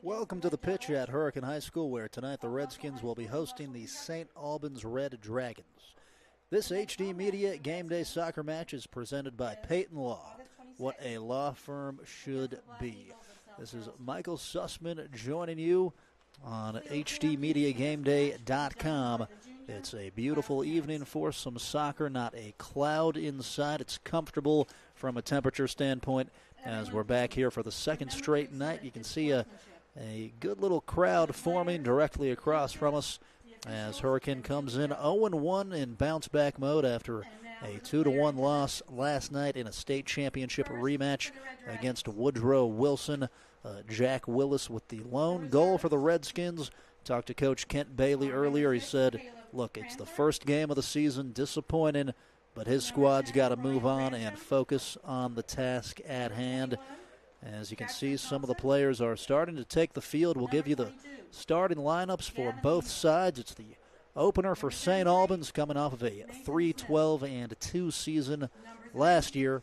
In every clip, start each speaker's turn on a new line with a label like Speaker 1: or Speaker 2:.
Speaker 1: Welcome to the pitch at Hurricane High School, where tonight the Redskins will be hosting the St. Albans Red Dragons. This HD Media Game Day soccer match is presented by Peyton Law, what a law firm should be. This is Michael Sussman joining you on HDMediaGameDay.com. It's a beautiful evening for some soccer, not a cloud inside. It's comfortable from a temperature standpoint as we're back here for the second straight night. You can see a good little crowd forming directly across from us as Hurricane comes in 0-1 in bounce-back mode after a 2-1 loss last night in a state championship rematch against Woodrow Wilson. Jack Willis with the lone goal for the Redskins. Talked to Coach Kent Bailey earlier. He said, look, it's the first game of the season, disappointing, but his squad's got to move on and focus on the task at hand. As you can see, some of the players are starting to take the field. We'll give you the starting lineups for both sides. It's the opener for St. Albans, coming off of a 3-12-2 season last year.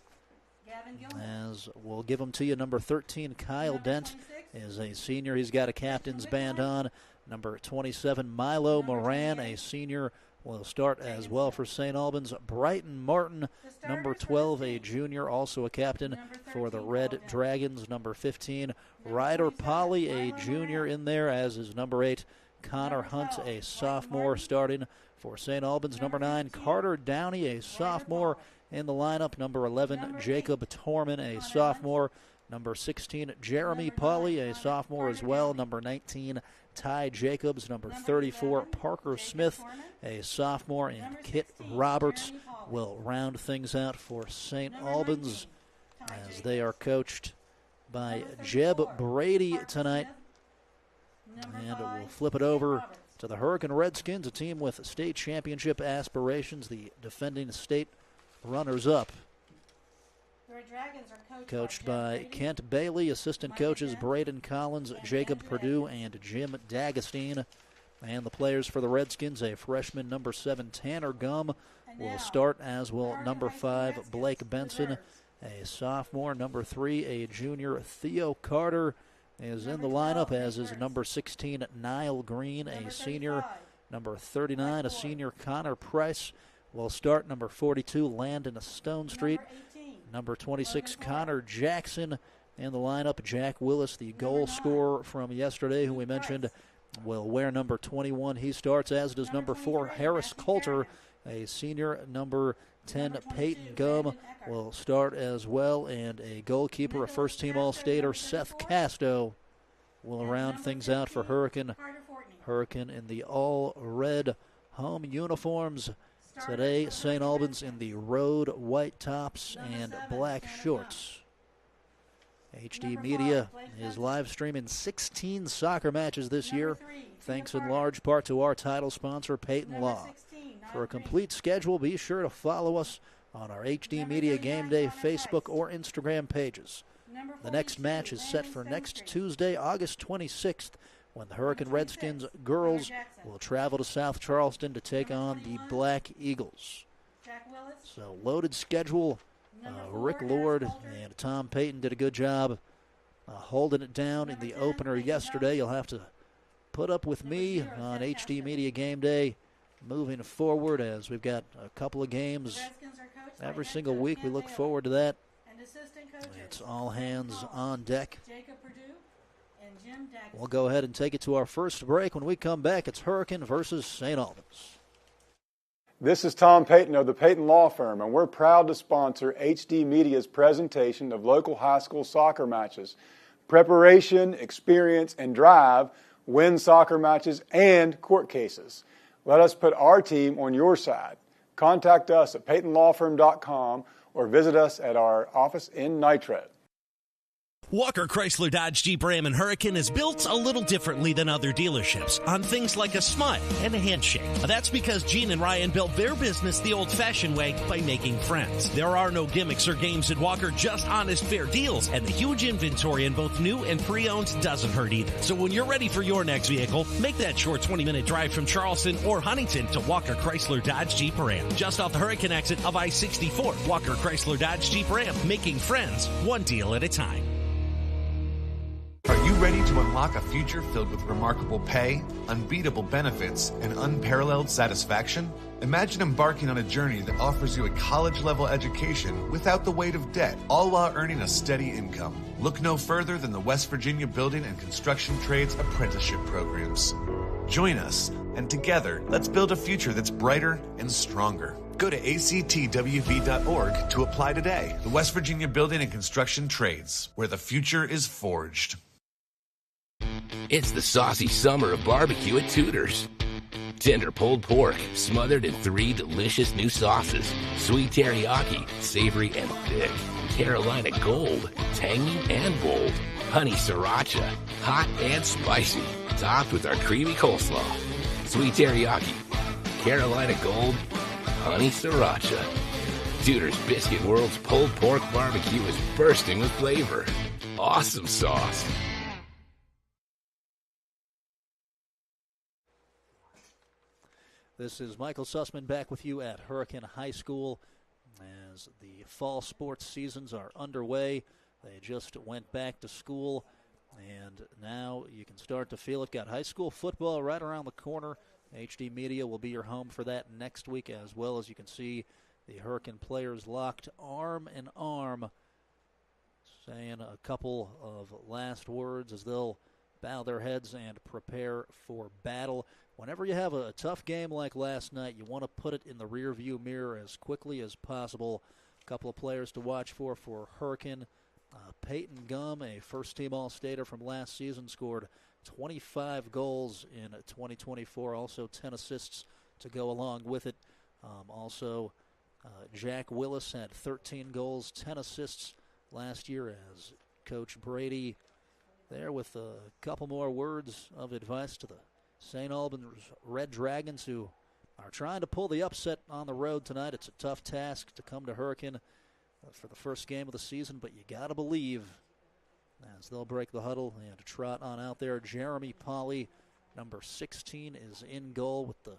Speaker 1: As we'll give them to you, number 13, Kyle Dent, is a senior. He's got a captain's band on. Number 27, Milo Moran, a senior, will start as well for St. Albans. Brighton Martin, number 12, a junior, also a captain for the Red Dragons. Number 15, Ryder Polly, a junior in there, as is number 8, Connor Hunt, a sophomore, starting for St. Albans. Number 9, Carter Downey, a sophomore in the lineup. Number 11, Jacob Torman, a sophomore. Number 16, Jeremy Polly, a sophomore as well. Number 19, Ty Jacobs. Number 34, Parker Smith, a sophomore. And Kit Roberts will round things out for St. Albans as they are coached by Jeb Brady tonight. And we'll flip it over to the Hurricane Redskins, a team with state championship aspirations, the defending state runners-up. Coached by Kent Bailey, assistant coaches Braden Collins, Jacob Perdue, and Jim D'Agostine. And the players for the Redskins, a freshman, number 7, Tanner Gum, will start, as will number 5, Blake Benson, a sophomore. Number 3, a junior, Theo Carter, is in the lineup, as is number 16, Niall Green, a senior. Number 39, a senior, Connor Price, will start. Number 42, Landon Stone Street. Number 26, Connor Jackson in the lineup. Jack Willis, the goal scorer from yesterday, who we mentioned, will wear number 21. He starts, as does number 4, Harris Coulter, a senior. Number 10, Peyton Gum, will start as well. And a goalkeeper, a first-team All-Stater, Seth Casto, will round things out for Hurricane. Hurricane in the all-red home uniforms. Today, St. Albans in the road white tops and black shorts. HD Media is live streaming 16 soccer matches this year, thanks in large part to our title sponsor, Peyton Law. For a complete schedule, be sure to follow us on our HD Media Game Day Facebook or Instagram pages. The next match is set for next Tuesday, August 26th, when the Hurricane Redskins girls will travel to South Charleston to take on the Black Eagles. So loaded schedule. Rick Lord and Tom Payton did a good job holding it down in the opener yesterday. You'll have to put up with me on HD Media Game Day moving forward, as we've got a couple of games every single week. We look forward to that. It's all hands on deck. We'll go ahead and take it to our first break. When we come back, it's Hurricane versus St. Albans.
Speaker 2: This is Tom Payton of the Payton Law Firm, and we're proud to sponsor HD Media's presentation of local high school soccer matches. Preparation, experience, and drive win soccer matches and court cases. Let us put our team on your side. Contact us at PaytonLawFirm.com or visit us at our office in Nitro.
Speaker 3: Walker Chrysler Dodge Jeep Ram and Hurricane is built a little differently than other dealerships on things like a smile and a handshake. That's because Gene and Ryan built their business the old-fashioned way by making friends. There are no gimmicks or games at Walker, just honest, fair deals, and the huge inventory in both new and pre-owned doesn't hurt either. So when you're ready for your next vehicle, make that short 20-minute drive from Charleston or Huntington to Walker Chrysler Dodge Jeep Ram. Just off the Hurricane exit of I-64, Walker Chrysler Dodge Jeep Ram, making friends one deal at a time.
Speaker 4: Are you ready to unlock a future filled with remarkable pay, unbeatable benefits, and unparalleled satisfaction? Imagine embarking on a journey that offers you a college-level education without the weight of debt, all while earning a steady income. Look no further than the West Virginia Building and Construction Trades Apprenticeship Programs. Join us, and together, let's build a future that's brighter and stronger. Go to actwv.org to apply today. The West Virginia Building and Construction Trades, where the future is forged.
Speaker 5: It's the saucy summer of barbecue at Tudor's. Tender pulled pork, smothered in 3 delicious new sauces. Sweet teriyaki, savory and thick. Carolina Gold, tangy and bold. Honey sriracha, hot and spicy. Topped with our creamy coleslaw. Sweet teriyaki, Carolina Gold, honey sriracha. Tudor's Biscuit World's pulled pork barbecue is bursting with flavor. Awesome sauce.
Speaker 1: This is Michael Sussman back with you at Hurricane High School as the fall sports seasons are underway. They just went back to school, and now you can start to feel it. Got high school football right around the corner. HD Media will be your home for that next week, as well as you can see the Hurricane players locked arm in arm, saying a couple of last words as they'll bow their heads and prepare for battle. Whenever you have a tough game like last night, you want to put it in the rearview mirror as quickly as possible. A couple of players to watch for Hurricane. Peyton Gum, a first-team All-Stater from last season, scored 25 goals in 2024, also 10 assists to go along with it. Jack Willis had 13 goals, 10 assists last year as Coach Brady there with a couple more words of advice to the St. Albans Red Dragons, who are trying to pull the upset on the road tonight. It's a tough task to come to Hurricane for the first game of the season, but you got to believe as they'll break the huddle and trot on out there. Jeremy Polly, number 16, is in goal with the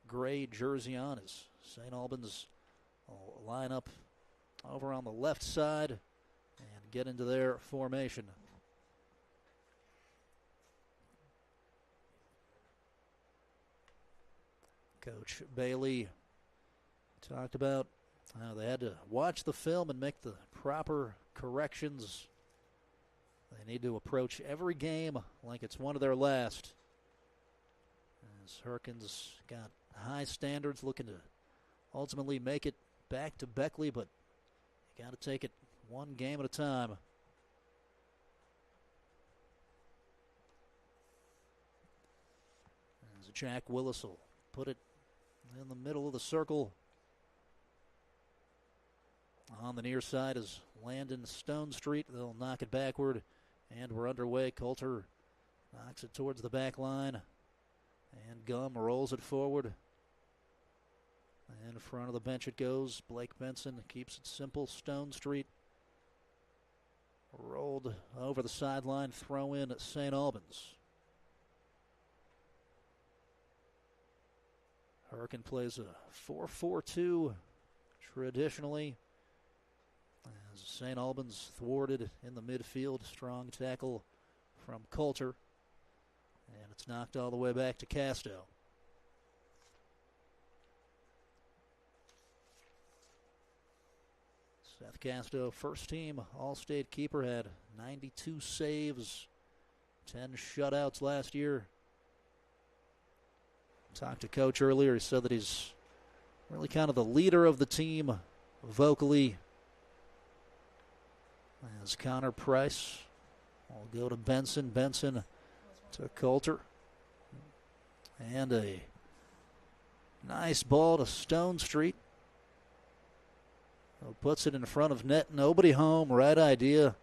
Speaker 1: gray jersey on as St. Albans will line up over on the left side and get into their formation. Coach Bailey talked about how they had to watch the film and make the proper corrections. They need to approach every game like it's one of their last. As Hurricanes got high standards, looking to ultimately make it back to Beckley, but you got to take it one game at a time. As Jack Willis will put it in the middle of the circle. On the near side is Landon Stone Street. They'll knock it backward, and we're underway. Coulter knocks it towards the back line, and Gum rolls it forward. In front of the bench it goes. Blake Benson keeps it simple. Stone Street rolled over the sideline. Throw in at St. Albans. Hurricane plays a 4-4-2 traditionally. As St. Albans thwarted in the midfield. Strong tackle from Coulter. And it's knocked all the way back to Casto. Seth Casto, first team All-State keeper, had 92 saves 10 shutouts last year. Talked to Coach earlier. He said that he's really kind of the leader of the team vocally. As Connor Price will go to Benson. Benson to Coulter. And a nice ball to Stone Street. Puts it in front of net. Nobody home. Right idea.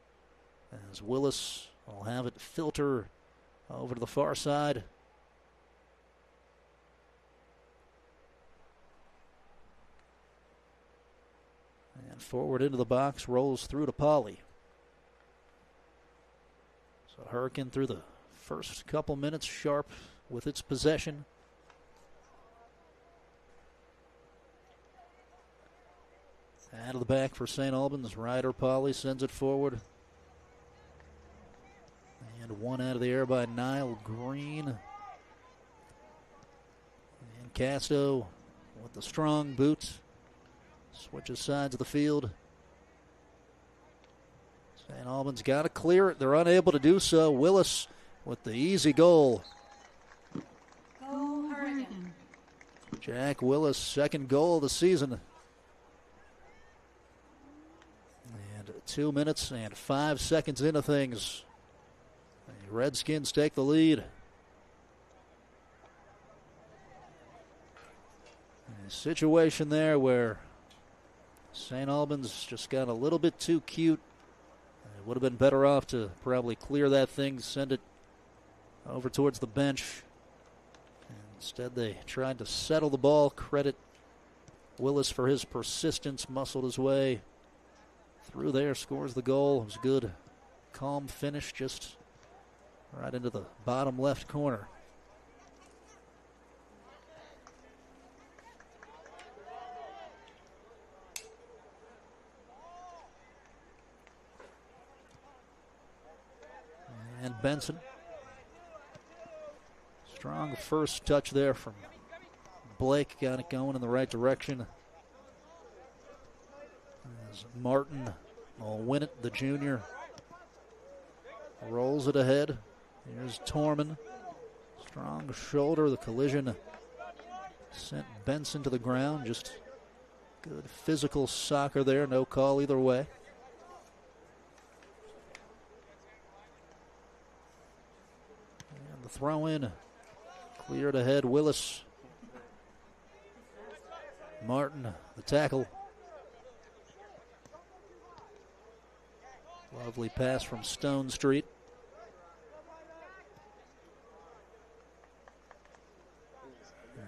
Speaker 1: As Willis will have it filter over to the far side. And forward into the box. Rolls through to Polly. So Hurricane through the first couple minutes sharp with its possession. Out of the back for St. Albans. Ryder Polly sends it forward. And one out of the air by Niall Green. And Casto with the strong boot. Switches sides of the field. St. Albans got to clear it. They're unable to do so. Willis with the easy goal.
Speaker 6: Go Hurricane.
Speaker 1: Jack Willis, second goal of the season. And 2 minutes and 5 seconds into things. The Redskins take the lead. A situation there where St. Albans just got a little bit too cute. It would have been better off to probably clear that thing, send it over towards the bench. Instead, they tried to settle the ball. Credit Willis for his persistence, muscled his way through there, scores the goal. It was a good, calm finish, just right into the bottom left corner. And Benson. Strong first touch there from Blake. Got it going in the right direction. As Martin will win it, the junior. Rolls it ahead. Here's Torman. Strong shoulder. The collision sent Benson to the ground. Just good physical soccer there. No call either way. And the throw in. Cleared ahead. Willis. Martin, the tackle. Lovely pass from Stone Street.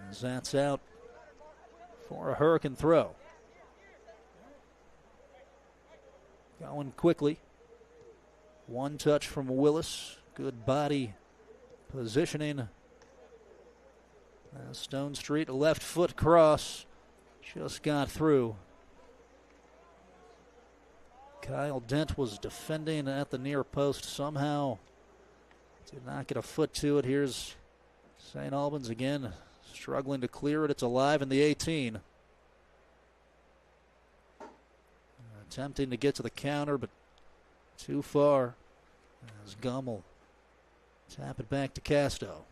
Speaker 1: As that's out for a Hurricane throw. Going quickly. One touch from Willis. Good body positioning. Stone Street, left foot cross. Just got through. Kyle Dent was defending at the near post. Somehow did not get a foot to it. Here's St. Albans again, struggling to clear it. It's alive in the 18. Attempting to get to the counter, but too far. As Gumm will tap it back to Casto.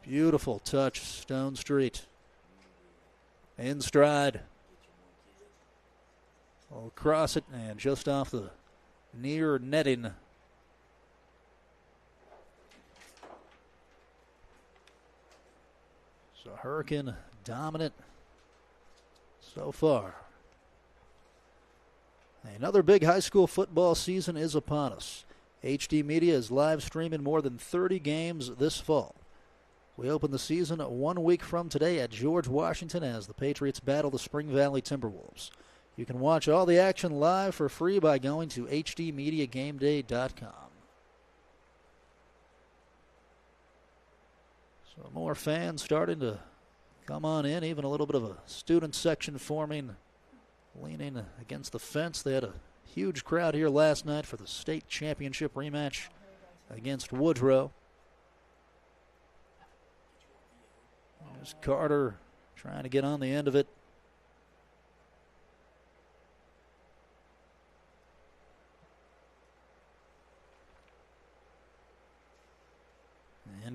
Speaker 1: Beautiful touch, Stone Street. In stride. Will cross it and just off the near netting. So Hurricane dominant so far. Another big high school football season is upon us. HD Media is live streaming more than 30 games this fall. We open the season 1 week from today at George Washington as the Patriots battle the Spring Valley Timberwolves. You can watch all the action live for free by going to hdmediagameday.com. So more fans starting to come on in, even a little bit of a student section forming, leaning against the fence. They had a huge crowd here last night for the state championship rematch against Woodrow. There's Carter trying to get on the end of it.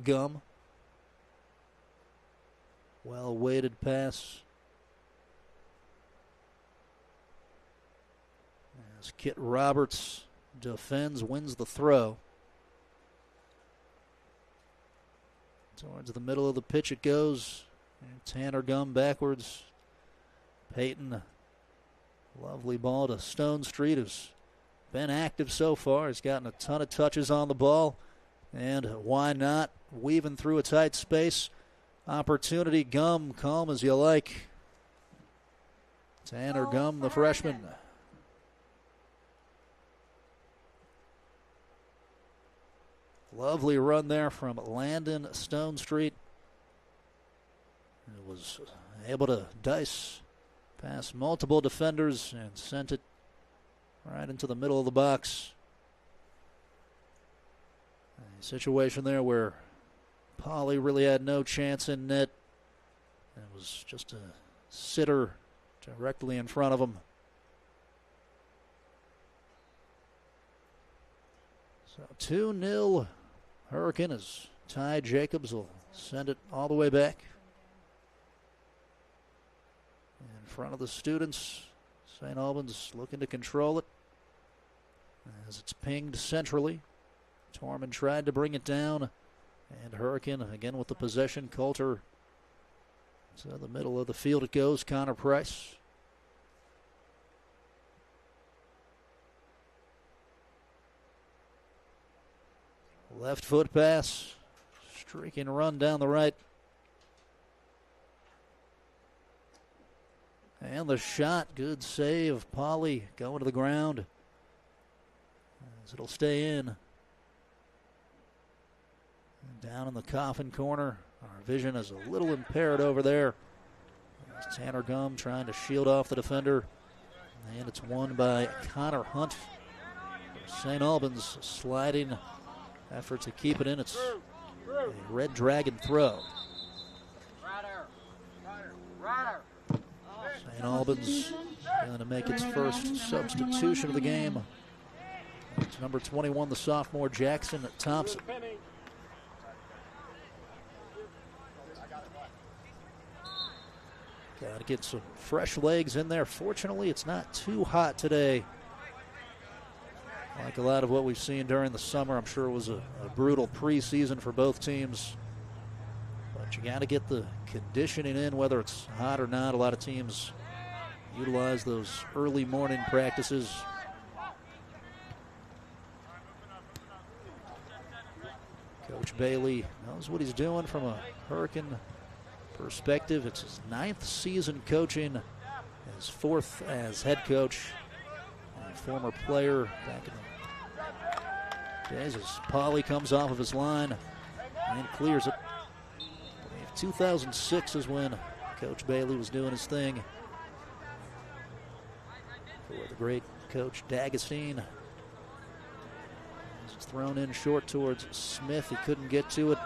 Speaker 1: Gum. Well-weighted pass. As Kit Roberts defends, wins the throw. Towards the middle of the pitch it goes. And Tanner Gum backwards. Peyton, lovely ball to Stone Street, who's been active so far. He's gotten a ton of touches on the ball. And why not? Weaving through a tight space. Opportunity, Gum, calm as you like. Tanner Gum, the freshman. Lovely run there from Landon Stone Street. It was able to dice past multiple defenders and sent it right into the middle of the box. A situation there where Polly really had no chance in net. It was just a sitter directly in front of him. So 2-0 Hurricane as Ty Jacobs will send it all the way back. In front of the students, St. Albans looking to control it as it's pinged centrally. Torman tried to bring it down, and Hurricane again with the possession. Coulter to the middle of the field it goes. Connor Price. Left foot pass, streaking run down the right. And the shot, good save. Polly going to the ground as it'll stay in. And down in the coffin corner, our vision is a little impaired over there. There's Tanner Gum trying to shield off the defender. And it's won by Connor Hunt. St. Albans sliding effort to keep it in. It's a Red Dragon throw. St. Albans going to make its first substitution of the game. It's number 21, the sophomore Jackson Thompson. Got to get some fresh legs in there. Fortunately, it's not too hot today. Like a lot of what we've seen during the summer, I'm sure it was a brutal preseason for both teams. But you got to get the conditioning in, whether it's hot or not. A lot of teams utilize those early morning practices. Coach Bailey knows what he's doing from a Hurricane perspective. It's his 9th season coaching, his 4th as head coach. A former player back in the days as Polly comes off of his line and clears it. I believe 2006 is when Coach Bailey was doing his thing for the great Coach D'Agostine. It's thrown in short towards Smith. He couldn't get to it.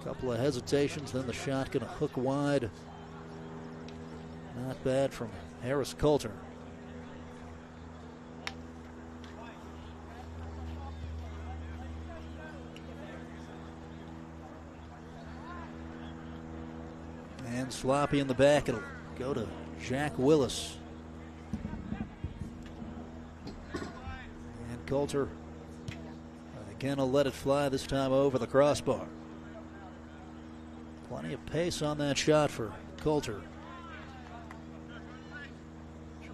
Speaker 1: A couple of hesitations, then the shot going to hook wide. Not bad from Harris Coulter. And sloppy in the back. It'll go to Jack Willis. And Coulter again will let it fly, this time over the crossbar. Plenty of pace on that shot for Coulter.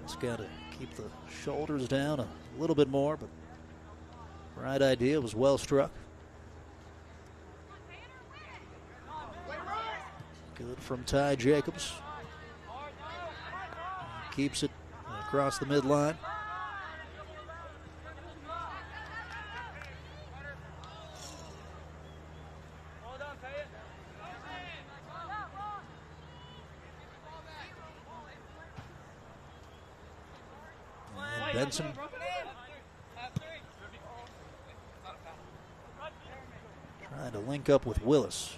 Speaker 1: Just got to keep the shoulders down a little bit more, but right idea, was well struck. Good from Ty Jacobs. Keeps it across the midline. And Benson. Trying to link up with Willis.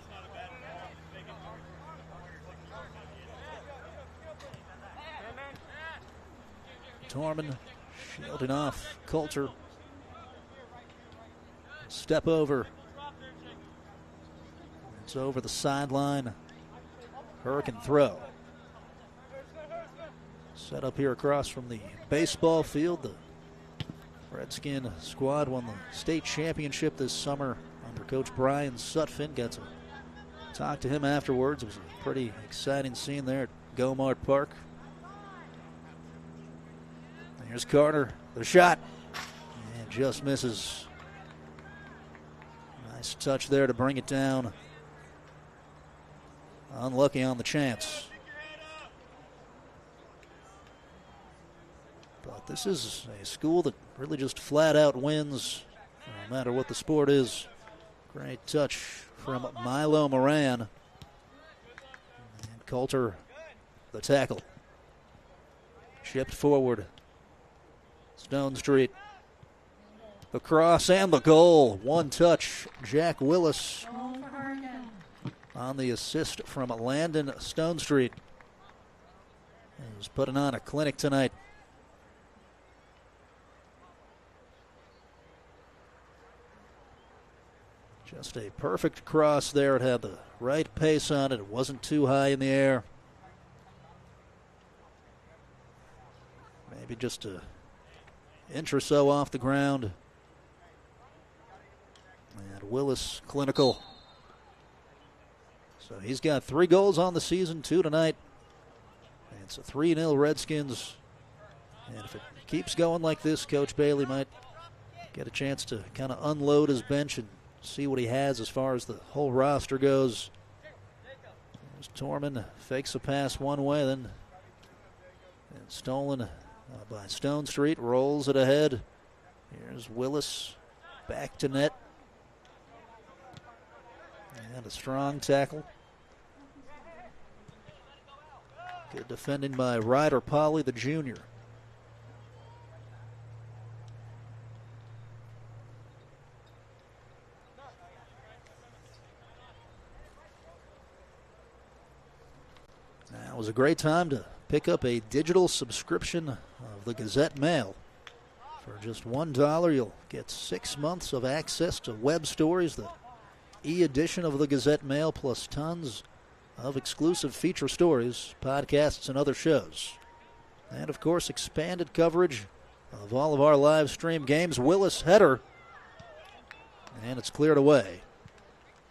Speaker 1: Torman shielding off Coulter. step over. It's over the sideline. Hurricane throw. Set up here across from the baseball field. The Redskin squad won the state championship this summer under Coach Brian Sutphin. Got to talk to him afterwards. It was a pretty exciting scene there at Gomart Park. Here's Carter, the shot, and just misses. Nice touch there to bring it down. Unlucky on the chance. But this is a school that really just flat out wins, no matter what the sport is. Great touch from Milo Moran. And Coulter, the tackle. Shipped forward. Stone Street. The cross and the goal. One touch. Jack Willis on the assist from Landon Stone Street. He's putting on a clinic tonight. Just a perfect cross there. It had the right pace on it. It wasn't too high in the air. Maybe just an inch or so off the ground. And Willis clinical. So he's got 3 goals on the season, 2 tonight. And it's a 3-0 Redskins. And if it keeps going like this, Coach Bailey might get a chance to kind of unload his bench and see what he has as far as the whole roster goes. There's Torman, fakes a pass one way, then and stolen by Stone Street, rolls it ahead. Here's Willis, back to net. And a strong tackle. Good defending by Ryder Polly, the junior. Now it was a great time to pick up a digital subscription of the Gazette Mail. For just $1, you'll get 6 months of access to web stories, the e-edition of the Gazette Mail, plus tons of exclusive feature stories, podcasts, and other shows. And, of course, expanded coverage of all of our live stream games. Willis header, and it's cleared away.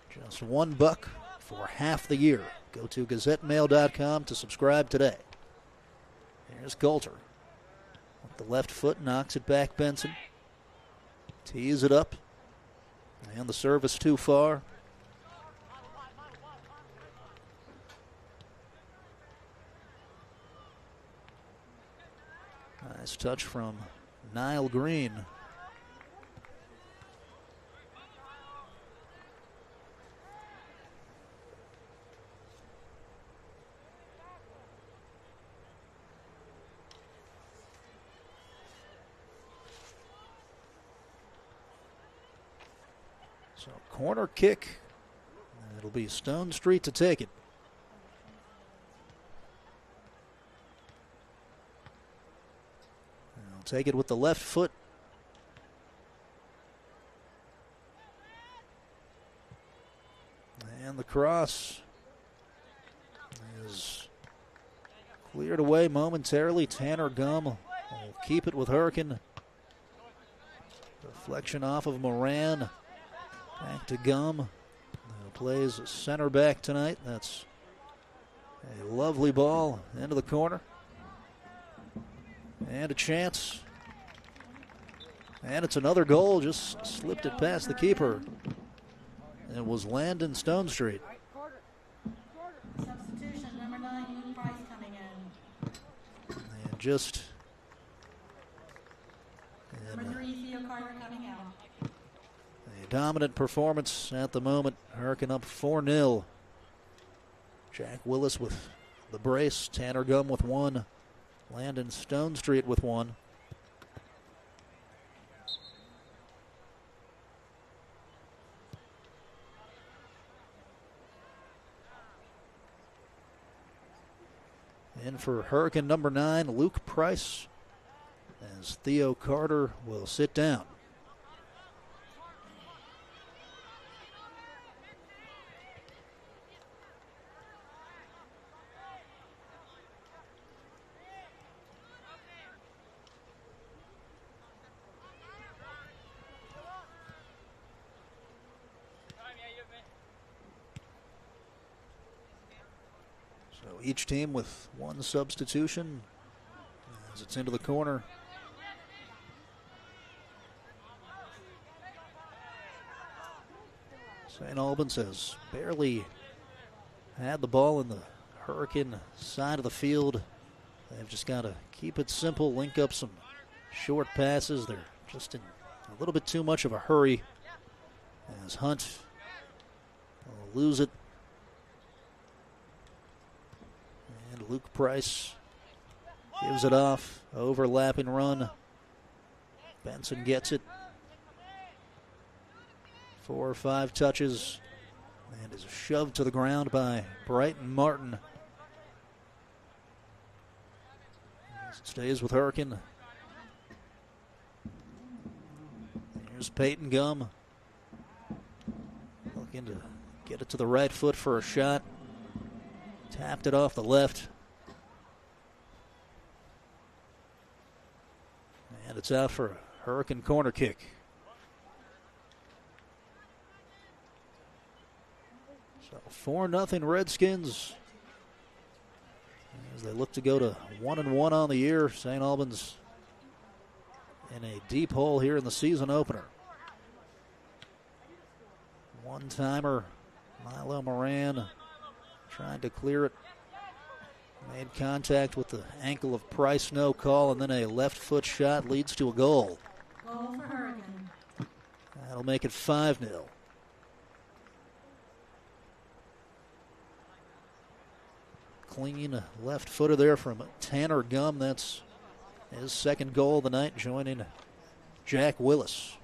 Speaker 1: Just $1 for half the year. Go to GazetteMail.com to subscribe today. Here's Coulter. With the left foot, knocks it back Benson. Tees it up. And the service too far. Nice touch from Niall Green. So corner kick. It'll be Stone Street to take it. He'll take it with the left foot. And the cross is cleared away momentarily. Tanner Gum will keep it with Hurricane. Deflection off of Moran. Back to Gum, who plays center back tonight. That's a lovely ball into the corner. And a chance. And it's another goal. Just slipped it past the keeper. And it was Landon Stone Street.
Speaker 6: Substitution, number 9, Luke Price coming in.
Speaker 1: And just...
Speaker 6: Number 3, Theo Carter coming out.
Speaker 1: A dominant performance at the moment. Hurricane up 4-0. Jack Willis with the brace. Tanner Gum with 1. Landon Stone Street with 1. In for Hurricane number 9, Luke Price, as Theo Carter will sit down. So each team with one substitution as it's into the corner. St. Albans has barely had the ball in the Hurricane side of the field. They've just got to keep it simple, link up some short passes. They're just in a little bit too much of a hurry as Hunt will lose it. And Luke Price gives it off. Overlapping run. Benson gets it. 4 or 5 touches and is shoved to the ground by Brighton Martin. It stays with Hurricane. Here's Peyton Gum. Looking to get it to the right foot for a shot. Tapped it off the left. And it's out for a Hurricane corner kick. So 4-0 Redskins as they look to go to 1-1 on the year. St. Albans in a deep hole here in the season opener. One-timer, Milo Moran trying to clear it. Made contact with the ankle of Price, no call, and then a left foot shot leads to a goal.
Speaker 6: Goal for Hurricane.
Speaker 1: That'll make it 5-0. Clean left footer there from Tanner Gum. That's his second goal of the night, joining Jack Willis.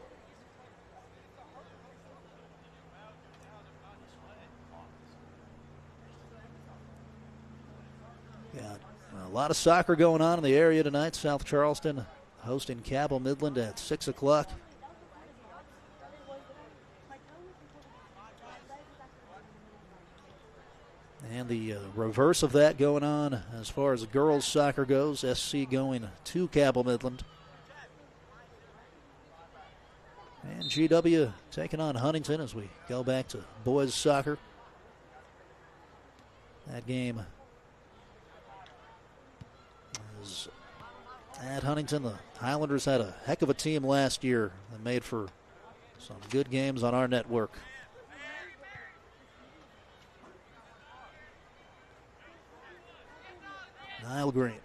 Speaker 1: Got a lot of soccer going on in the area tonight. South Charleston hosting Cabell Midland at 6 o'clock. And the reverse of that going on as far as girls soccer goes. SC going to Cabell Midland. And GW taking on Huntington as we go back to boys soccer. That game is at Huntington. The Highlanders had a heck of a team last year and made for some good games on our network. Nile Green.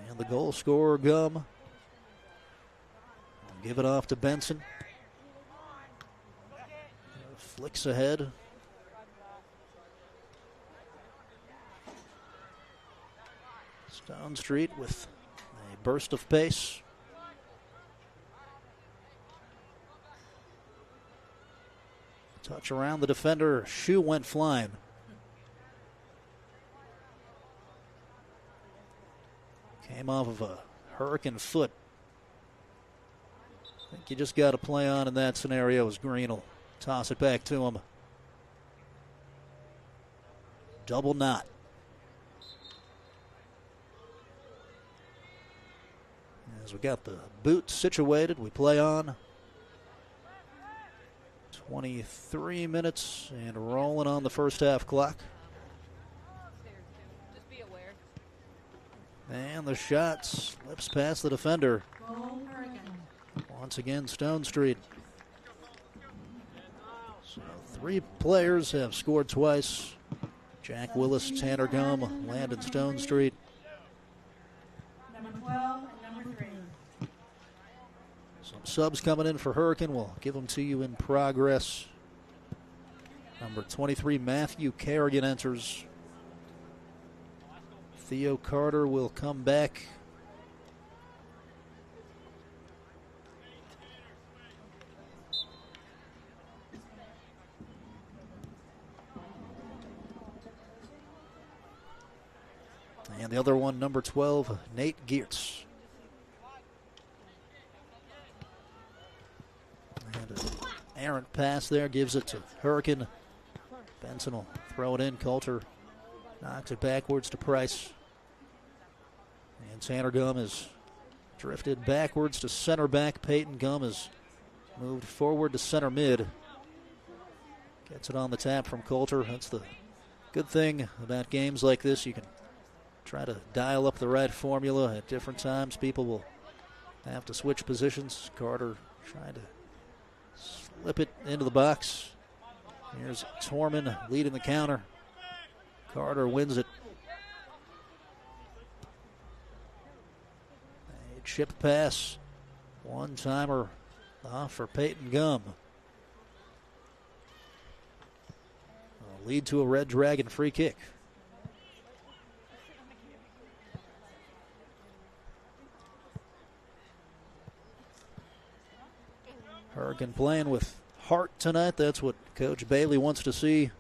Speaker 1: And the goal scorer, Gum. Give it off to Benson. Flicks ahead. Stone Street with a burst of pace. Touch around the defender. Shoe went flying. Came off of a Hurricane foot. I think you just got to play on in that scenario as Green will toss it back to him. Double knot. As we got the boot situated, we play on. 23 minutes and rolling on the first half clock.
Speaker 7: Just be aware.
Speaker 1: And the shot slips past the defender.
Speaker 6: Goal Hurricane.
Speaker 1: Once again, Stone Street. So 3 players have scored twice. Jack Willis, Tanner Gum, Landon Stone Street.
Speaker 6: Number 12 and number 3.
Speaker 1: Some subs coming in for Hurricane. We'll give them to you in progress. Number 23, Matthew Kerrigan enters. Theo Carter will come back. And the other one, number 12, Nate Geertz. And an errant pass there gives it to Hurricane. Benson will throw it in. Coulter knocks it backwards to Price. And Tanner Gum is drifted backwards to center back. Peyton Gum is moved forward to center mid. Gets it on the tap from Coulter. That's the good thing about games like this. You can try to dial up the right formula at different times. People will have to switch positions. Carter trying to slip it into the box. Here's Torman leading the counter. Carter wins it. A chip pass. One-timer off for Peyton Gum. A lead to a Red Dragon free kick. Hurricane playing with heart tonight. That's what Coach Bailey wants to see.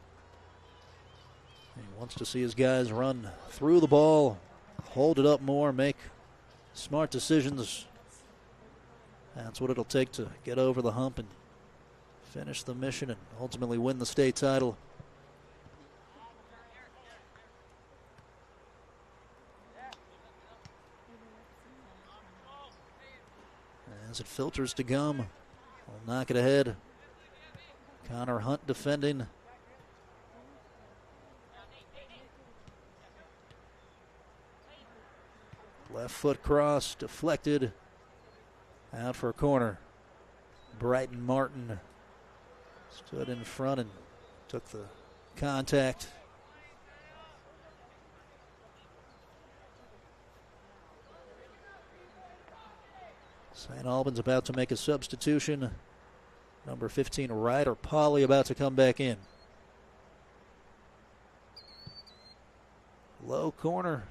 Speaker 1: He wants to see his guys run through the ball, hold it up more, make smart decisions. That's what it'll take to get over the hump and finish the mission and ultimately win the state title. As it filters to Gum, will knock it ahead. Connor Hunt defending. Left foot cross, deflected. Out for a corner. Brighton Martin stood in front and took the contact. St. Albans about to make a substitution. Number 15, Ryder Polly, about to come back in. Low corner.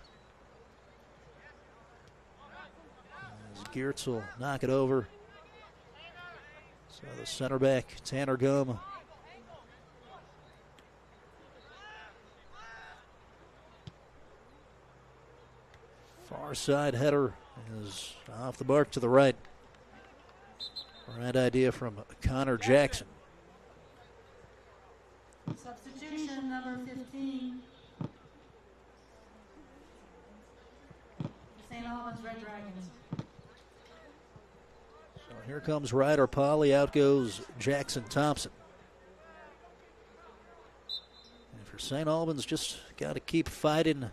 Speaker 1: As Geertz will knock it over. So the center back, Tanner Gum. Far side header is off the mark to the right. Right idea from Connor Jackson.
Speaker 6: Substitution number 15. St. Albans Red Dragons.
Speaker 1: So here comes Ryder Polly. Out goes Jackson Thompson. And for St. Albans, just got to keep fighting.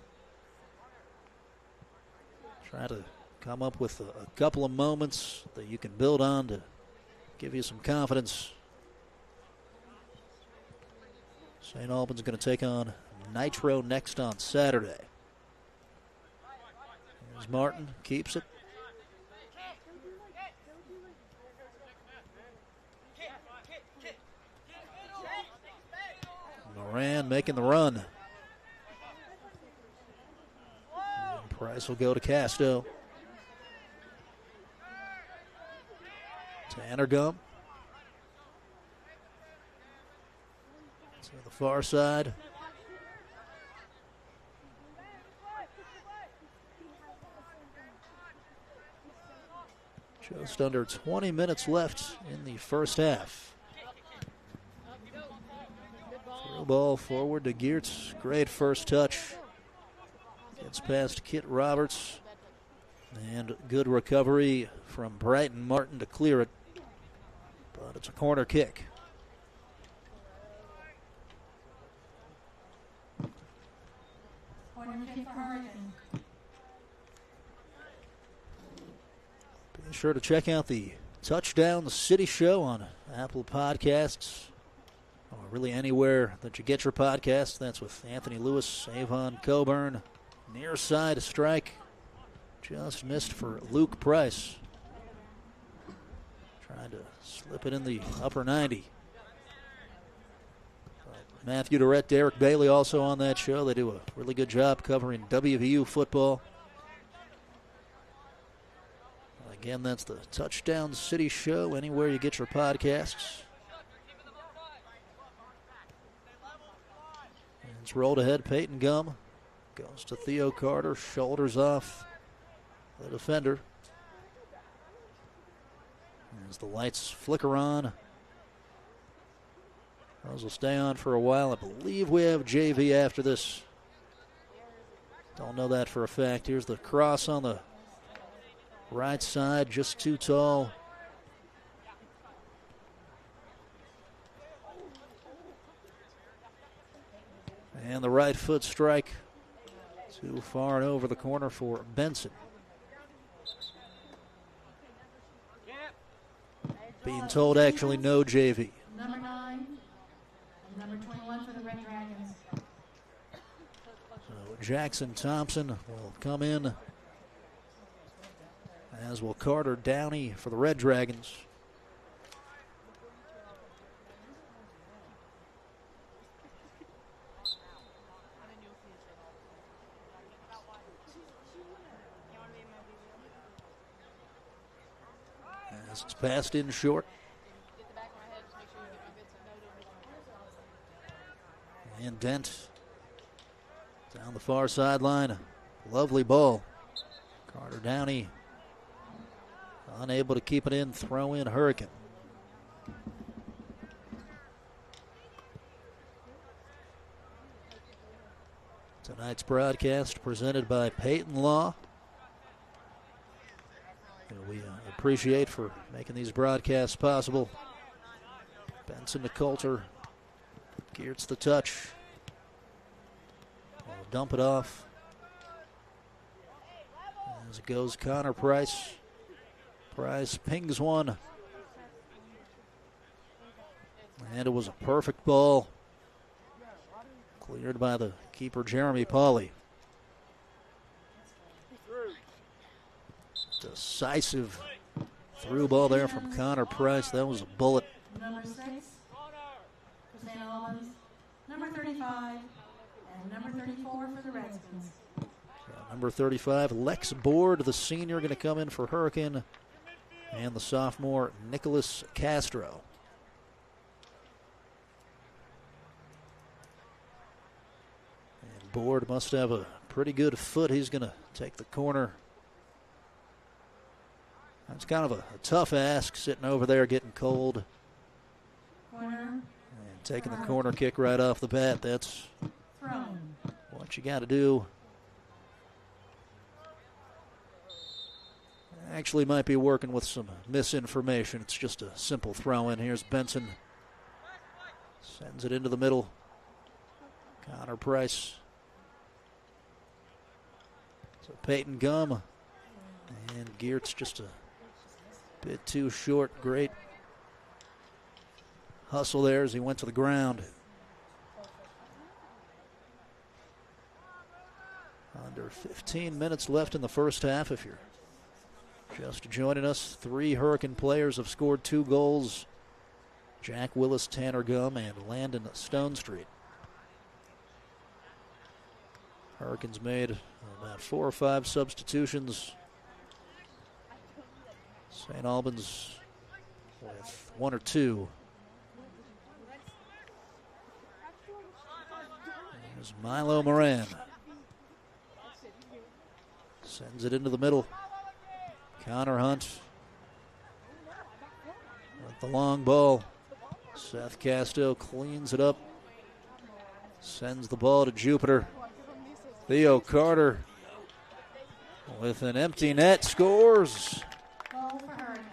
Speaker 1: Try to come up with a couple of moments that you can build on to give you some confidence. St. Albans going to take on Nitro next on Saturday. Here's Martin, keeps it. Moran making the run. And Price will go to Casto. Tanner Gum. To the far side. Just under 20 minutes left in the first half. Throw ball forward to Geertz. Great first touch. Gets past Kit Roberts. And good recovery from Brighton Martin to clear it. But it's a corner kick.
Speaker 6: Corner kick for Hurricane.
Speaker 1: Be sure to check out the Touchdown City Show on Apple Podcasts, or really anywhere that you get your podcasts. That's with Anthony Lewis, Avon Coburn. Near side strike. Just missed for Luke Price. Trying to slip it in the upper 90. Matthew Durrett, Derek Bailey also on that show. They do a really good job covering WVU football. Again, that's the Touchdown City Show, anywhere you get your podcasts. And it's rolled ahead. Peyton Gum goes to Theo Carter, shoulders off the defender. As the lights flicker on, those will stay on for a while. I believe we have JV after this. Don't know that for a fact. Here's the cross on the right side, just too tall. And the right foot strike too far and over the corner for Benson. Being told actually no JV.
Speaker 6: Number 9 and number 21 for the Red Dragons.
Speaker 1: So Jackson Thompson will come in, as will Carter Downey for the Red Dragons. As it's passed in short. And Dent down the far sideline. Lovely ball. Carter Downey unable to keep it in. Throw in Hurricane. Tonight's broadcast presented by Peyton Law. We appreciate for making these broadcasts possible. Benson to Coulter. Geertz the touch. We'll dump it off. As it goes, Connor Price. Price pings one. And it was a perfect ball. Cleared by the keeper, Jeremy Pauley. Decisive through ball there from Connor Price. That was a bullet.
Speaker 6: Number 6 for St. Albans. Number 35 and number 34 for the Redskins.
Speaker 1: Number 35, Lex Board, the senior, going to come in for Hurricane. And the sophomore, Nicholas Castro. And Board must have a pretty good foot. He's going to take the corner. That's kind of a tough ask, sitting over there getting cold.
Speaker 6: Corner.
Speaker 1: And taking the corner kick right off the bat. That's
Speaker 6: Thrown.
Speaker 1: what you got to do. Actually might be working with some misinformation. It's just a simple throw in. Here's Benson. Sends it into the middle. Connor Price. So Peyton Gum. And Geertz just a bit too short. Great hustle there as he went to the ground. Under 15 minutes left in the first half. If you're just joining us, 3 Hurricane players have scored 2 goals. Jack Willis, Tanner Gum, and Landon Stonestreet. Hurricanes made about 4 or 5 substitutions. St. Albans with 1 or 2. There's Milo Moran. Sends it into the middle. Connor Hunt with the long ball. Seth Casto cleans it up. Sends the ball to Jupiter. Theo Carter with an empty net scores.
Speaker 6: Goal for Hurricane.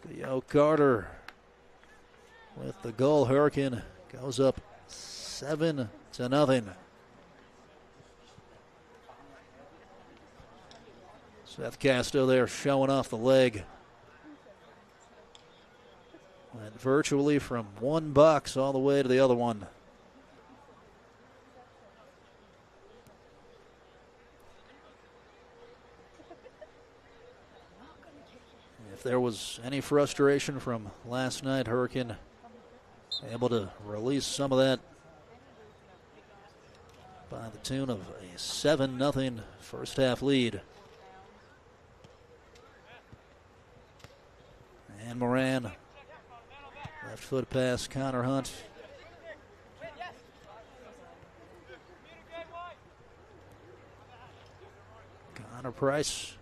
Speaker 1: Theo Carter with the goal. Hurricane goes up 7-0. Seth Casto there showing off the leg. Went virtually from one box all the way to the other one. If there was any frustration from last night, Hurricane able to release some of that by the tune of a 7-0 first half lead. And Moran, left foot pass, Connor Hunt. Connor Price.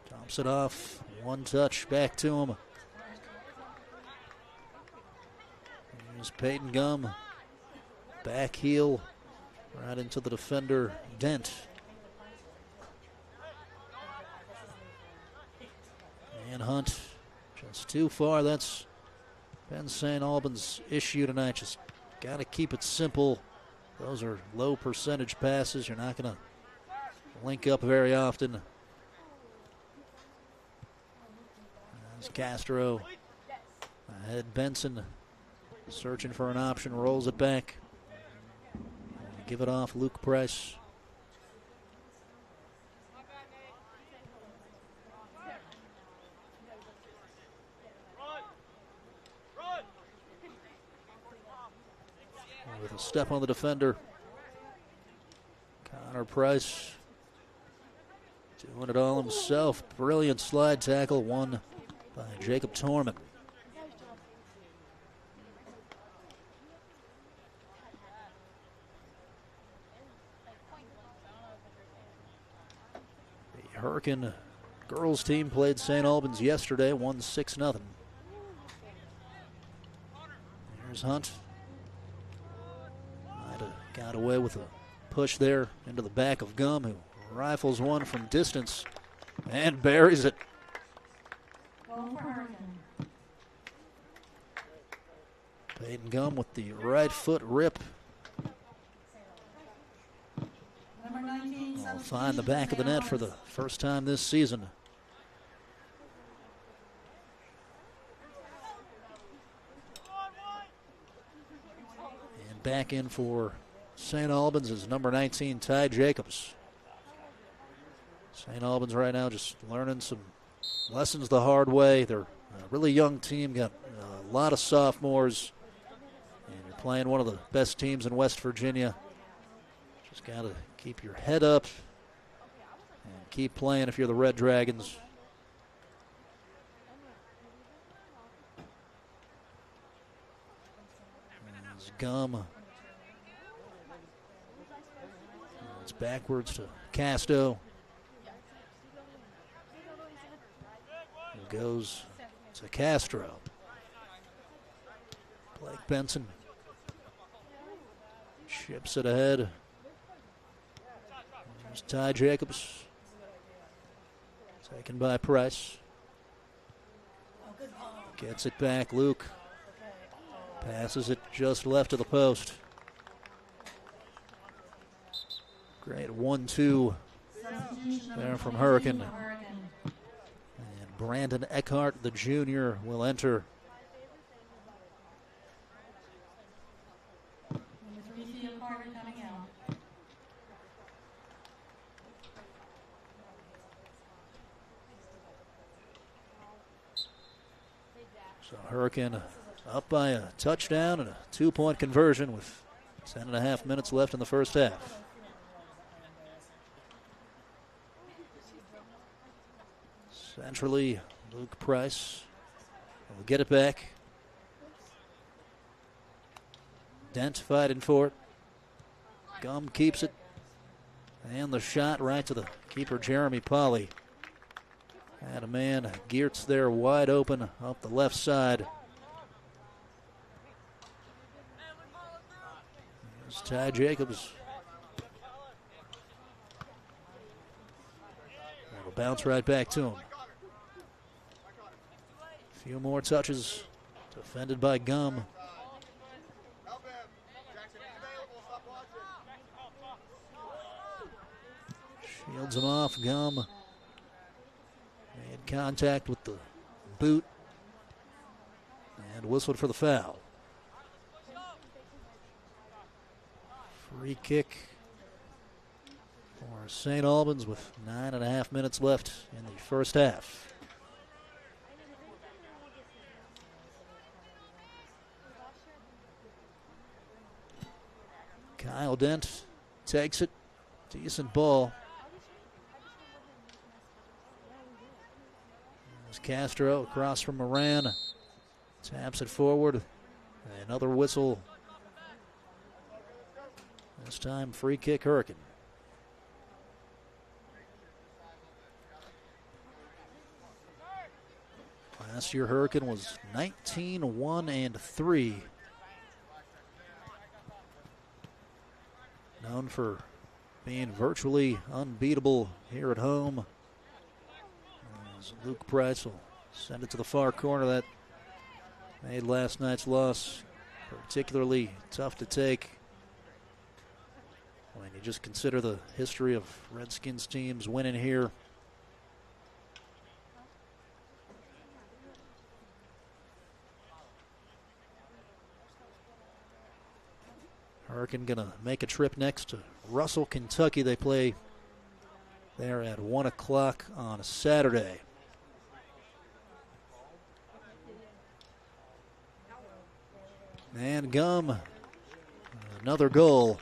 Speaker 1: Dumps it off, one touch, back to him. Here's Peyton Gum, back heel, right into the defender, Dent. And Hunt just too far. That's been St. Albans' issue tonight. Just got to keep it simple. Those are low percentage passes. You're not going to link up very often. As Castro ahead, Benson searching for an option, rolls it back. Give it off, Luke Price. With a step on the defender, Connor Price doing it all himself. Brilliant slide tackle, won by Jacob Torman. The Hurricane girls team played St. Albans yesterday, won 6-0. Here's Hunt. Might have got away with a push there into the back of Gum, who rifles one from distance and buries it. Peyton Gum with the right foot rip. Will find the back of the net for the first time this season. And back in for St. Albans is number 19, Ty Jacobs. St. Albans right now just learning some lessons the hard way. They're a really young team, got a lot of sophomores, and you're playing one of the best teams in West Virginia. Just got to keep your head up and keep playing if you're the Red Dragons. There's Gum. It's backwards to Casto. Goes to Castro. Blake Benson chips it ahead. There's Ty Jacobs. Taken by Price. Gets it back. Luke passes it just left of the post. Great 1-2 there from Hurricane. Brandon Eckhart, the junior, will enter. So Hurricane up by a touchdown and a 2-point conversion with 10.5 minutes left in the first half. Centrally, Luke Price will get it back. Dent fighting for it. Gum keeps it. And the shot right to the keeper, Jeremy Polly. Had a man, Geertz there wide open up the left side. Here's Ty Jacobs. It'll bounce right back to him. Few more touches, defended by Gum. Shields him off, Gum. Made contact with the boot and whistled for the foul. Free kick for St. Albans with 9.5 minutes left in the first half. Kyle Dent takes it. Decent ball. There's Castro across from Moran. Taps it forward. Another whistle. This time free kick Hurricane. Last year Hurricane was 19-1-3. Known for being virtually unbeatable here at home. As Luke Price will send it to the far corner. That made last night's loss particularly tough to take when you just consider the history of Redskins teams winning here. Hurricane going to make a trip next to Russell, Kentucky. They play there at 1 o'clock on a Saturday. And Gum, another goal.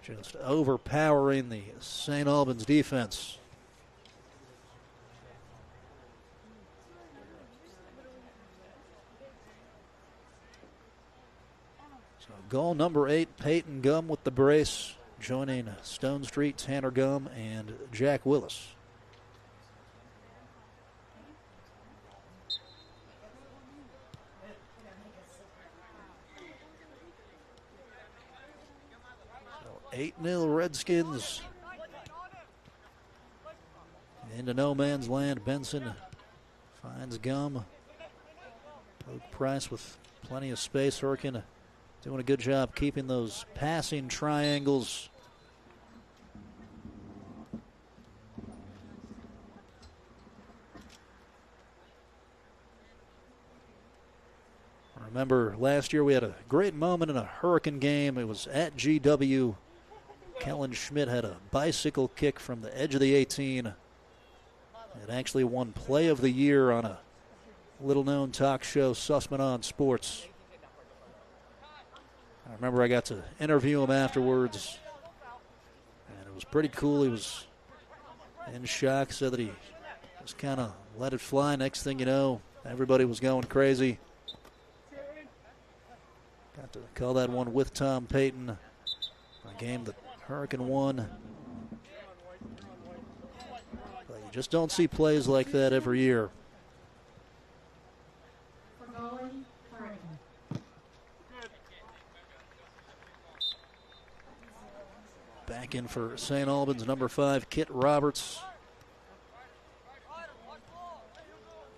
Speaker 1: Just overpowering the St. Albans defense. So goal number 8, Peyton Gum with the brace, joining Stone Street, Tanner Gum, and Jack Willis. So 8-0 Redskins. Into no man's land. Benson finds Gum. Poke Price with plenty of space. Hurricane doing a good job keeping those passing triangles. Remember last year we had a great moment in a Hurricane game. It was at GW. Kellen Schmidt had a bicycle kick from the edge of the 18. It actually won Play of the Year on a little-known talk show, Sussman on Sports. I remember I got to interview him afterwards, and it was pretty cool. He was in shock, said that he just kind of let it fly. Next thing you know, everybody was going crazy. Got to call that one with Tom Payton, a game that Hurricane won. But you just don't see plays like that every year. Back in for St. Albans, number 5, Kit Roberts.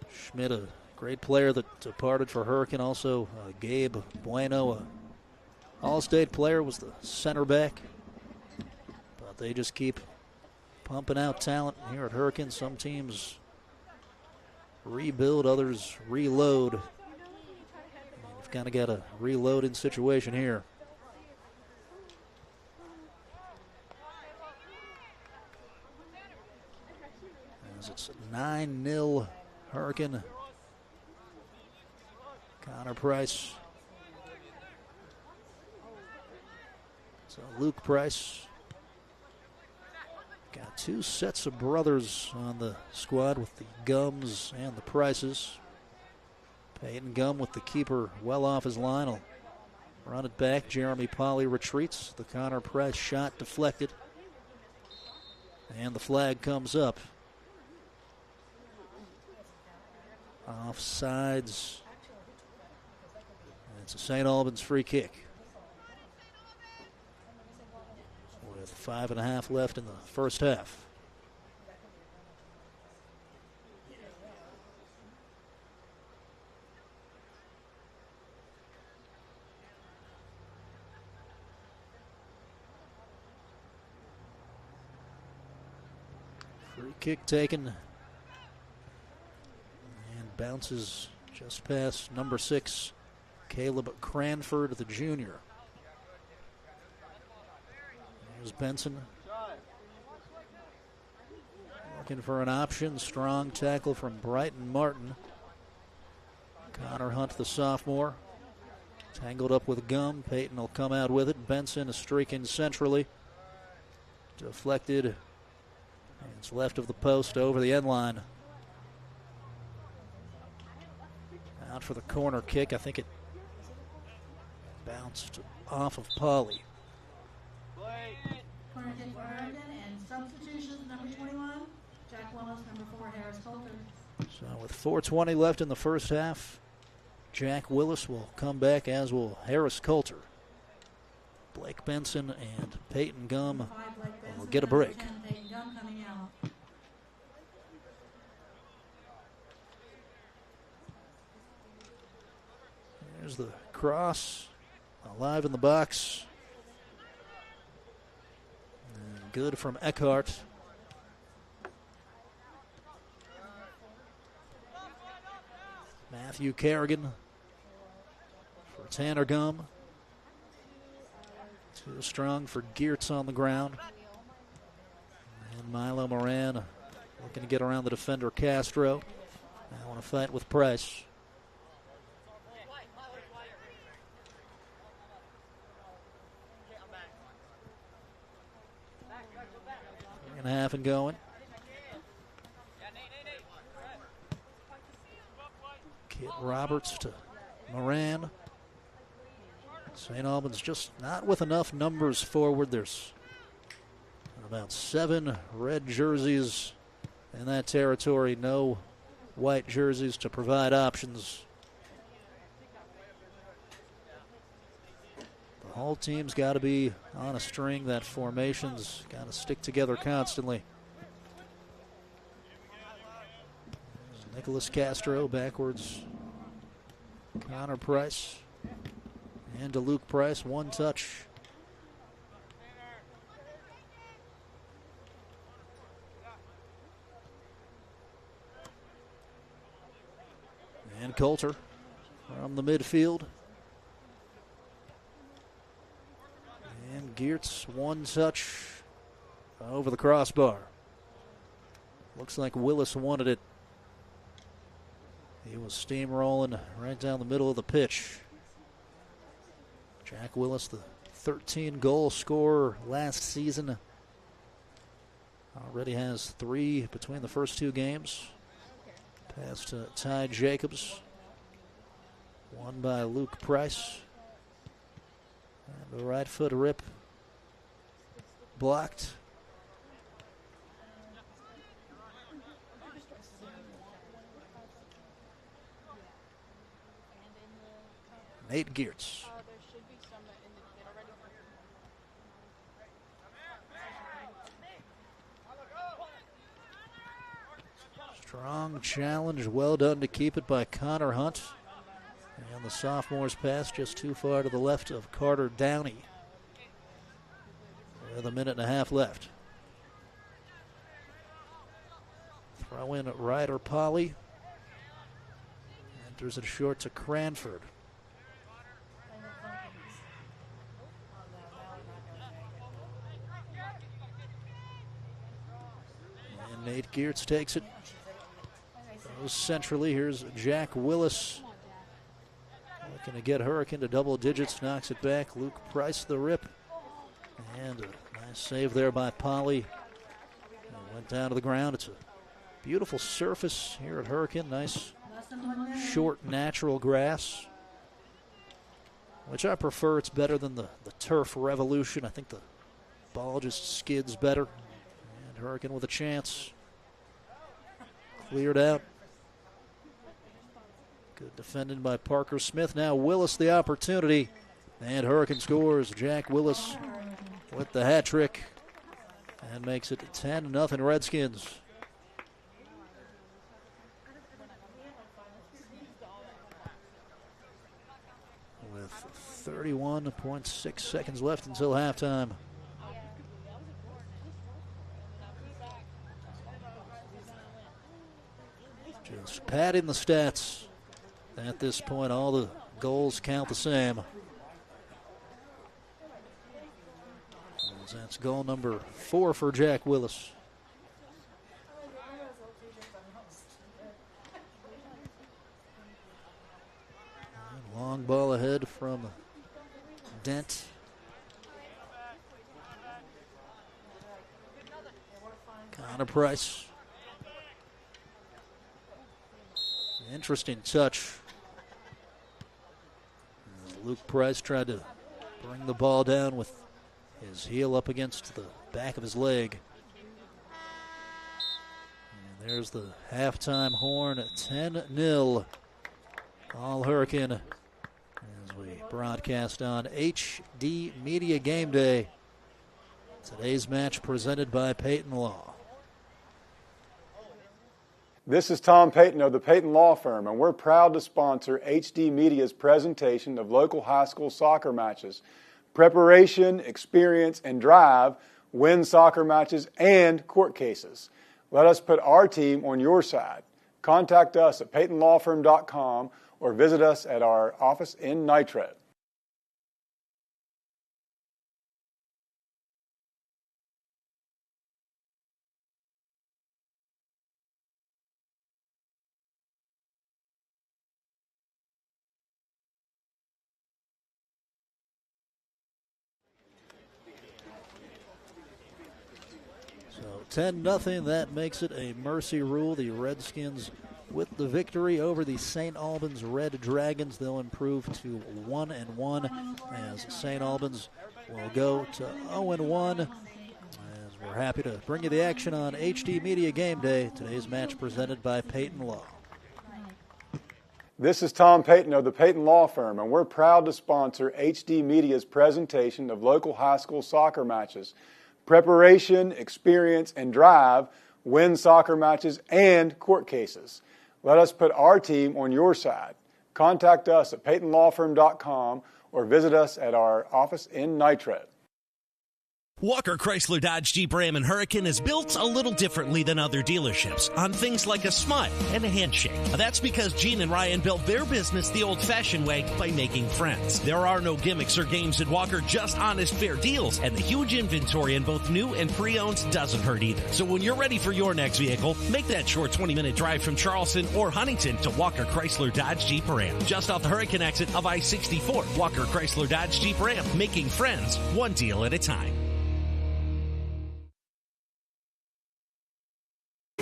Speaker 1: Schmidt, a great player that departed for Hurricane. Also, Gabe Bueno, All-State player, was the center back. But they just keep pumping out talent here at Hurricane. Some teams rebuild, others reload. And you've kind of got a reloading situation here. As it's 9-0 Hurricane. Connor Price. So Luke Price. Got 2 sets of brothers on the squad with the Gums and the Prices. Peyton Gum with the keeper well off his line. Will run it back. Jeremy Polly retreats. The Connor Price shot deflected. And the flag comes up. Offsides. It's a St. Albans free kick. With 5.5 left in the first half. Free kick taken. Bounces just past number 6, Caleb Cranford, the junior. There's Benson. Looking for an option. Strong tackle from Brighton Martin. Connor Hunt, the sophomore. Tangled up with Gum. Peyton will come out with it. Benson is streaking centrally. Deflected. And it's left of the post over the end line. Out for the corner kick. I think it bounced off of Polly.
Speaker 6: Corner kick for Hurricane, and substitutions, number 21, Jack Willis, number 4, Harris Coulter.
Speaker 1: So with 4:20 left in the first half, Jack Willis will come back, as will Harris Coulter. Blake Benson and Peyton Gum will get a break.
Speaker 6: Peyton Gum coming out.
Speaker 1: There's the cross. Alive in the box. And good from Eckhart. Matthew Kerrigan for Tanner Gum. Too strong for Geertz on the ground. And Milo Moran looking to get around the defender Castro. Now want to fight with Price. 3.5 and going. Kit Roberts to Moran. St. Albans just not with enough numbers forward. There's about 7 red jerseys in that territory. No white jerseys to provide options. The whole team's got to be on a string. That formation's got to stick together constantly. Nicholas Castro backwards. Connor Price. And to Luke Price, 1 touch. And Coulter from the midfield. And Geertz, 1 touch over the crossbar. Looks like Willis wanted it. He was steamrolling right down the middle of the pitch. Jack Willis, the 13-goal scorer last season, already has 3 between the first 2 games. Pass to Ty Jacobs. 1 by Luke Price. And the right foot rip blocked. Nate Geertz. Strong challenge, well done to keep it by Connor Hunt. And the sophomore's pass just too far to the left of Carter Downey. With 1.5 left. Throw in Ryder Polly. Enters it short to Cranford. And Nate Geertz takes it. Goes centrally. Here's Jack Willis. Looking to get Hurricane to double digits. Knocks it back. Luke Price the rip. And a nice save there by Polly. Went down to the ground. It's a beautiful surface here at Hurricane. Nice short natural grass, which I prefer. It's better than the turf revolution. I think the ball just skids better. And Hurricane with a chance. Cleared out. Good defended by Parker Smith. Now Willis the opportunity. And Hurricane scores. Jack Willis with the hat trick. And makes it 10-0 Redskins. With 31.6 seconds left until halftime. Just padding the stats. At this point, all the goals count the same. That's goal number 4 for Jack Willis. Long ball ahead from Dent. Connor Price. Interesting touch. Luke Price tried to bring the ball down with his heel up against the back of his leg. And there's the halftime horn at 10-0. All Hurricane as we broadcast on HD Media Game Day. Today's match presented by Peyton Law.
Speaker 2: This is Tom Payton of the Payton Law Firm, and we're proud to sponsor HD Media's presentation of local high school soccer matches. Preparation, experience, and drive win soccer matches and court cases. Let us put our team on your side. Contact us at PaytonLawFirm.com or visit us at our office in Nitro.
Speaker 1: So 10-0, that makes it a mercy rule. The Redskins with the victory over the St. Albans Red Dragons. They'll improve to 1-1 as St. Albans will go to 0-1. As we're happy to bring you the action on HD Media Game Day. Today's match presented by Payton Law.
Speaker 2: This is Tom Payton of the Payton Law Firm, and we're proud to sponsor HD Media's presentation of local high school soccer matches. Preparation, experience, and drive win soccer matches and court cases. Let us put our team on your side. Contact us at PaytonLawFirm.com or visit us at our office in Nitro.
Speaker 3: Walker Chrysler Dodge Jeep Ram and Hurricane is built a little differently than other dealerships on things like a smile and a handshake. That's because Gene and Ryan built their business the old-fashioned way by making friends. There are no gimmicks or games at Walker, just honest, fair deals, and the huge inventory in both new and pre-owned doesn't hurt either. So when you're ready for your next vehicle, make that short 20-minute drive from Charleston or Huntington to Walker Chrysler Dodge Jeep Ram. Just off the Hurricane exit of I-64, Walker Chrysler Dodge Jeep Ram, making friends one deal at a time.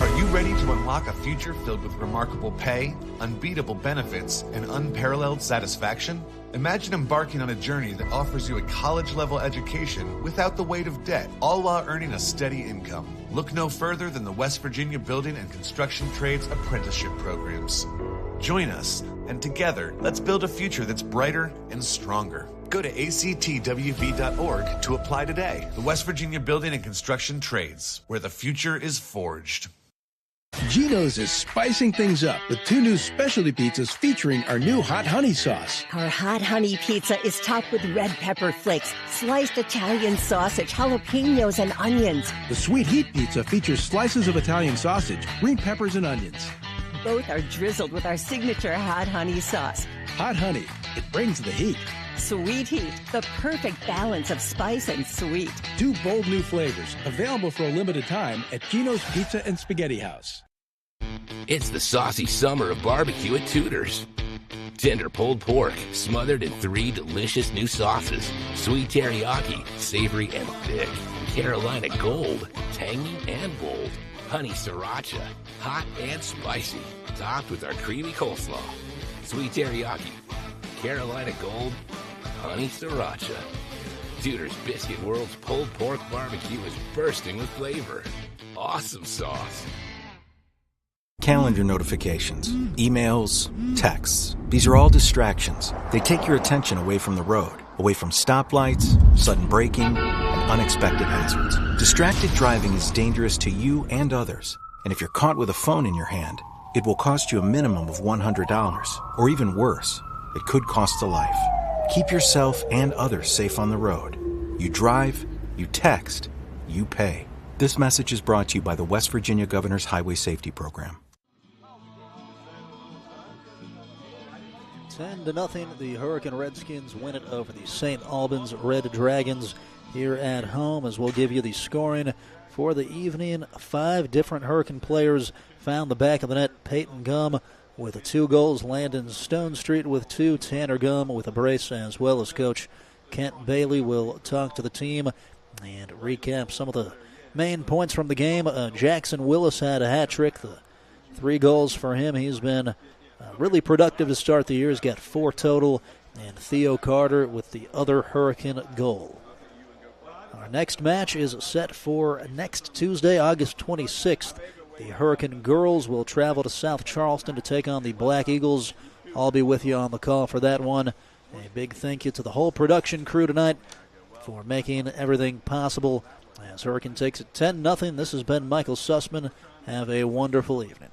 Speaker 4: Are you ready to unlock a future filled with remarkable pay, unbeatable benefits, and unparalleled satisfaction? Imagine embarking on a journey that offers you a college-level education without the weight of debt, all while earning a steady income. Look no further than the West Virginia Building and Construction Trades Apprenticeship Programs. Join us, and together, let's build a future that's brighter and stronger. Go to actwv.org to apply today. The West Virginia Building and Construction Trades, where the future is forged.
Speaker 7: Geno's is spicing things up with 2 new specialty pizzas featuring our new hot honey sauce.
Speaker 8: Our hot honey pizza is topped with red pepper flakes, sliced Italian sausage, jalapenos, and onions.
Speaker 7: The sweet heat pizza features slices of Italian sausage, green peppers, and onions.
Speaker 8: Both are drizzled with our signature hot honey sauce.
Speaker 7: Hot honey, it brings the heat.
Speaker 8: Sweet heat, the perfect balance of spice and sweet.
Speaker 7: 2 bold new flavors, available for a limited time at Geno's Pizza and Spaghetti House.
Speaker 5: It's the saucy summer of barbecue at Tudor's. Tender pulled pork, smothered in 3 delicious new sauces. Sweet teriyaki, savory and thick. Carolina Gold, tangy and bold. Honey sriracha, hot and spicy. Topped with our creamy coleslaw. Sweet teriyaki, Carolina Gold, honey sriracha. Tudor's Biscuit World's pulled pork barbecue is bursting with flavor. Awesome sauce.
Speaker 9: Calendar notifications, emails, texts. These are all distractions. They take your attention away from the road, away from stoplights, sudden braking, and unexpected hazards. Distracted driving is dangerous to you and others. And if you're caught with a phone in your hand, it will cost you a minimum of $100, or even worse, it could cost a life. Keep yourself and others safe on the road. You drive, you text, you pay. This message is brought to you by the West Virginia Governor's Highway Safety Program.
Speaker 1: 10-0, the Hurricane Redskins win it over the St. Albans Red Dragons here at home. As we'll give you the scoring for the evening, 5 different Hurricane players found the back of the net. Peyton Gum with 2 goals, Landon Stone Street with 2, Tanner Gum with a brace, as well as Coach Kent Bailey will talk to the team and recap some of the main points from the game. Jackson Willis had a hat trick, the 3 goals for him. He's been really productive to start the year. He's got 4 total, and Theo Carter with the other Hurricane goal. Our next match is set for next Tuesday, August 26th. The Hurricane girls will travel to South Charleston to take on the Black Eagles. I'll be with you on the call for that one. A big thank you to the whole production crew tonight for making everything possible as Hurricane takes it 10-0. This has been Michael Sussman. Have a wonderful evening.